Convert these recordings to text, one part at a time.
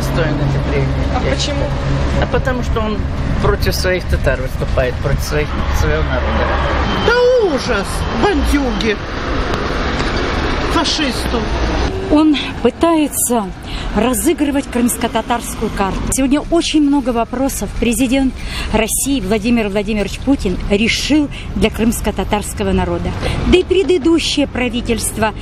недостоин этой премии. А почему? А потому что он против своих татар выступает, против своего народа. Да ужас, бандюги, фашистов. Он пытается разыгрывать крымско-татарскую карту. Сегодня очень много вопросов президент России Владимир Владимирович Путин решил для крымско-татарского народа. Да и предыдущее правительство,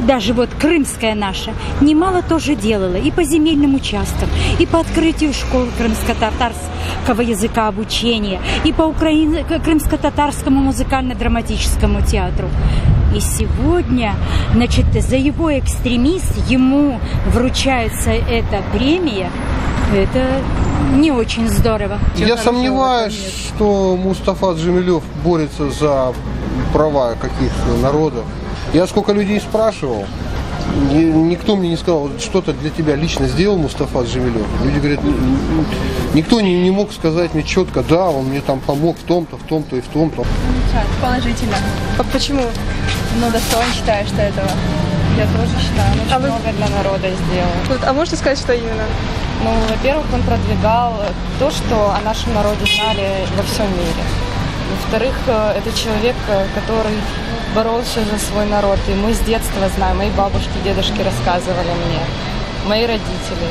даже вот крымское наше, немало тоже делало и по земельным участкам, и по открытию школ крымско-татарского языка обучения, и по крымско-татарскому музыкально-драматическому театру. И сегодня, значит, за его экстремизм ему вручается эта премия. Это не очень здорово. Я сомневаюсь, что Мустафа Джемилев борется за права каких-то народов. Я сколько людей спрашивал, никто мне не сказал, что-то для тебя лично сделал Мустафа Джемилев. Люди говорят, никто не мог сказать мне четко, да, он мне там помог в том-то, в том-то и в том-то. Положительно. А почему? Ну, достоин, считаю, что этого. Я тоже считаю, он очень много для народа сделал. А можете сказать, что именно? Ну, во-первых, он продвигал то, что о нашем народе знали во всем мире. Во-вторых, это человек, который боролся за свой народ. И мы с детства знаем, мои бабушки, дедушки рассказывали мне, мои родители.